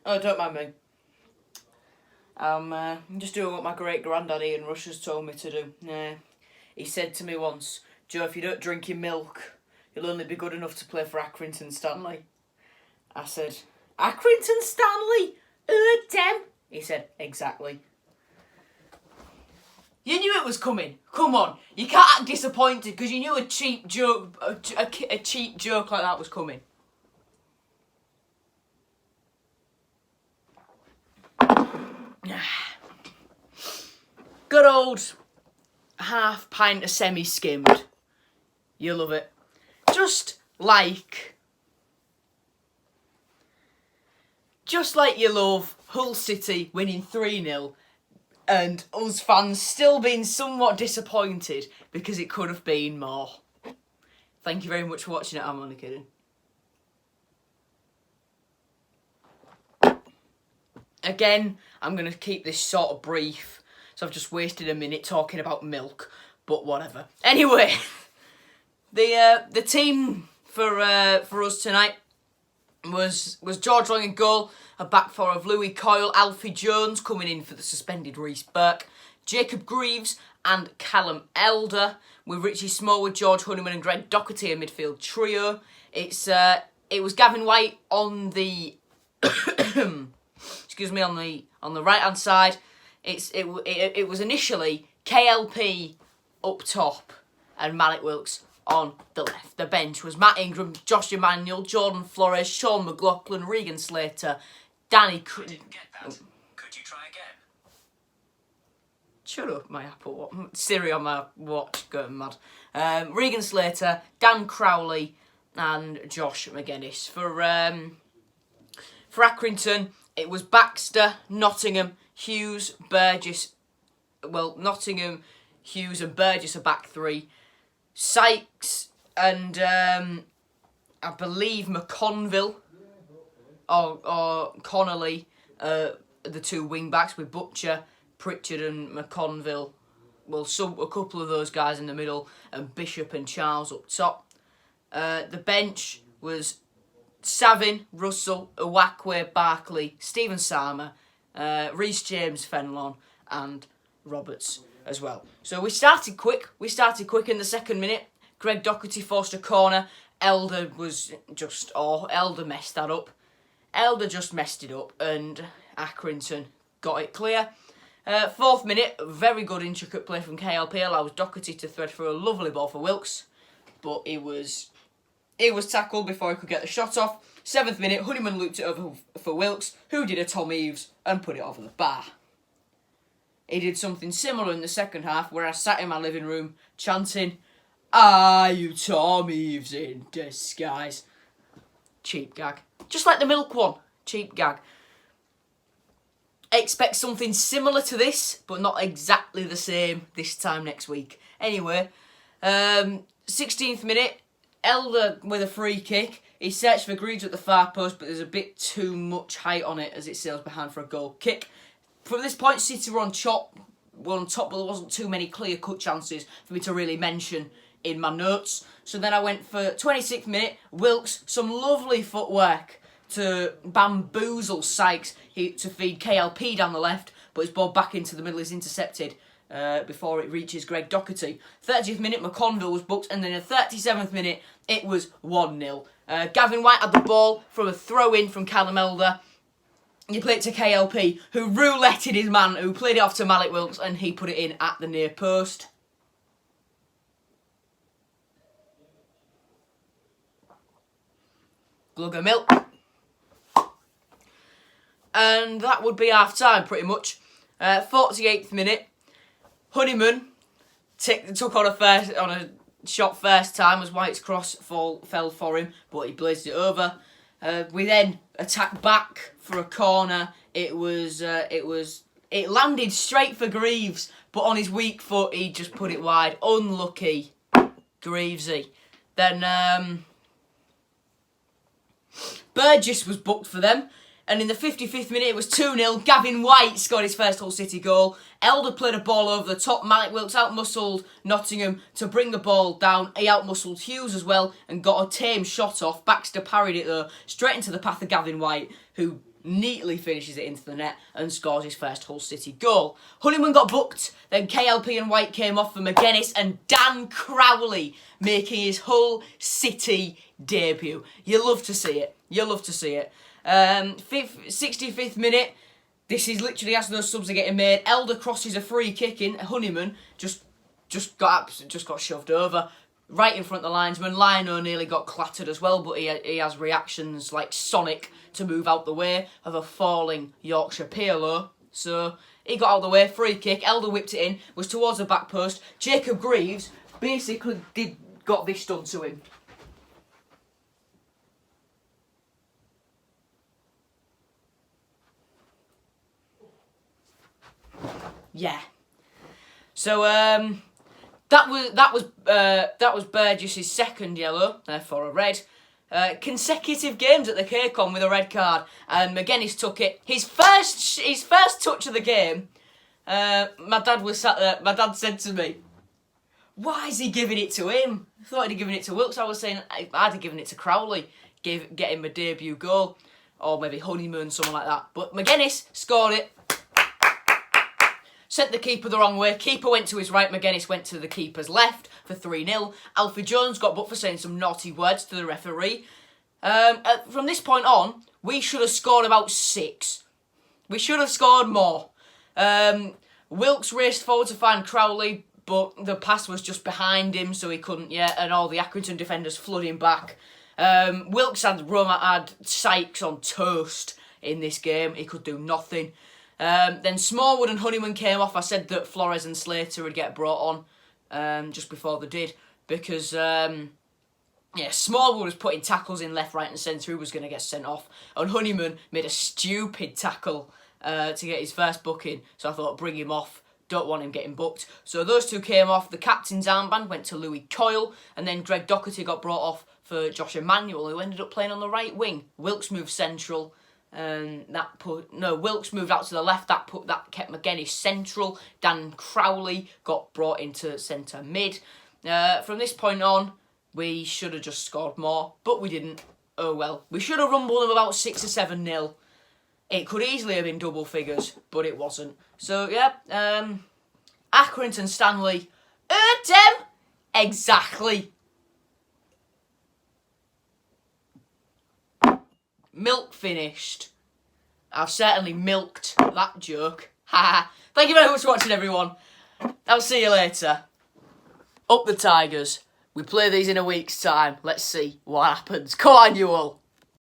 Oh, don't mind me. I'm just doing what my great granddad Ian Rush has told me to do. He said to me once, Joe, if you don't drink your milk, you'll only be good enough to play for Accrington Stanley. I said, Accrington Stanley? Dem? He said, exactly. You knew it was coming. Come on. You can't act disappointed because you knew a cheap joke like that was coming. Good old half pint of semi-skimmed. You love it. Just like you love Hull City winning 3-0 and us fans still being somewhat disappointed because it could have been more. Thank you very much for watching it. I'm only kidding. Again, I'm going to keep this sort of brief, so I've just wasted a minute talking about milk, but whatever. Anyway, the team for us tonight was George Long in goal, a back four of Louis Coyle, Alfie Jones coming in for the suspended Reece Burke, Jacob Greaves and Callum Elder, with Richie Smallwood, George Honeyman and Greg Docherty, a midfield trio. It was Gavin White on the excuse me, on the right hand side. It was initially KLP up top and Malik Wilkes on the left. The bench was Matt Ingram, Josh Emanuel, Jordan Flores, Sean McLaughlin, Regan Slater, Danny. Didn't get that. Could you try again? Shut up, my Apple Siri on my watch going mad. Regan Slater, Dan Crowley, and Josh McGuinness for Accrington. It was Baxter, Nottingham, Hughes, Burgess. Well, Nottingham, Hughes and Burgess are back three. Sykes and I believe McConville or Connolly, the two wing backs with Butcher, Pritchard and McConville. Well, a couple of those guys in the middle and Bishop and Charles up top. The bench was Savin, Russell, Uwakwe, Barkley, Stephen Sarmer, Reece James, Fenlon and Roberts as well. So we started quick. In the second minute. Greg Docherty forced a corner. Elder messed that up. Elder just messed it up and Accrington got it clear. Fourth minute, very good intricate play from KLP allows Docherty to thread through a lovely ball for Wilkes, but it was tackled before he could get the shot off. 7th minute, Honeyman looped it over for Wilkes, who did a Tom Eaves and put it over the bar. He did something similar in the second half, where I sat in my living room chanting, "Are you Tom Eaves in disguise?" Cheap gag. Just like the milk one. Cheap gag. Expect something similar to this, but not exactly the same this time next week. Anyway, 16th minute, Elder with a free kick. He searched for Greaves at the far post, but there's a bit too much height on it as it sails behind for a goal kick. From this point, City were on top, but there wasn't too many clear-cut chances for me to really mention in my notes. So then I went for 26th minute, Wilkes, some lovely footwork to bamboozle Sykes to feed KLP down the left, but his ball back into the middle is intercepted before it reaches Greg Docherty. 30th minute, McConville was booked, and then in the 37th minute, it was 1-0. Gavin White had the ball from a throw-in from Callum Elder. He played it to KLP, who rouletted his man, who played it off to Malik Wilkes, and he put it in at the near post. Glug of milk. And that would be half-time, pretty much. 48th minute, Honeyman took on a shot first time as White's cross fell for him, but he blazed it over. We then attacked back for a corner. It landed straight for Greaves, but on his weak foot he just put it wide. Unlucky Greavesy. Then Burgess was booked for them. And in the 55th minute, it was 2-0. Gavin White scored his first Hull City goal. Elder played a ball over the top. Malik Wilkes outmuscled Nottingham to bring the ball down. He outmuscled Hughes as well and got a tame shot off. Baxter parried it though, straight into the path of Gavin White, who neatly finishes it into the net and scores his first Hull City goal. Honeyman got booked, then KLP and White came off for McGuinness, and Dan Crowley making his Hull City debut. You love to see it. You love to see it. 65th minute. This is literally as those subs are getting made. Elder crosses a free kick in. Honeyman just got shoved over right in front of the linesman. Lino nearly got clattered as well, but he has reactions like Sonic to move out the way of a falling Yorkshire Pirlo. So he got out of the way, free kick. Elder whipped it in, was towards the back post. Jacob Greaves basically got this done to him. Yeah. So that was Burgess's second yellow, therefore a red. Consecutive games at the K-Con with a red card, and McGuinness took it. His first touch of the game. My dad was sat there. My dad said to me, "Why is he giving it to him? I thought he'd given it to Wilkes." I was saying I'd have given it to Crowley, get him a debut goal, or maybe Honeyman, someone like that. But McGuinness scored it. Sent the keeper the wrong way. Keeper went to his right. McGuinness went to the keeper's left for 3-0. Alfie Jones got booked for saying some naughty words to the referee. From this point on, we should have scored about 6. We should have scored more. Wilkes raced forward to find Crowley, but the pass was just behind him, so he couldn't yet, and all the Accrington defenders flooding back. Wilkes had Sykes on toast in this game. He could do nothing. Then Smallwood and Honeyman came off. I said that Flores and Slater would get brought on just before they did, because Smallwood was putting tackles in left, right and centre. He was going to get sent off, and Honeyman made a stupid tackle to get his first booking, so I thought bring him off, don't want him getting booked. So those two came off. The captain's armband went to Louis Coyle, and then Greg Docherty got brought off for Josh Emmanuel, who ended up playing on the right wing. Wilkes moved central. Wilkes moved out to the left. That kept McGuinness central. Dan Crowley got brought into centre mid. From this point on, we should have just scored more, but we didn't. Oh well. We should have rumbled them about 6 or 7-0. It could easily have been double figures, but it wasn't. So yeah, Accrington Stanley hurt them exactly. Milk finished. I've certainly milked that joke. Thank you very much for watching, everyone. I'll see you later. Up the Tigers. We play these in a week's time. Let's see what happens. Come on, you all.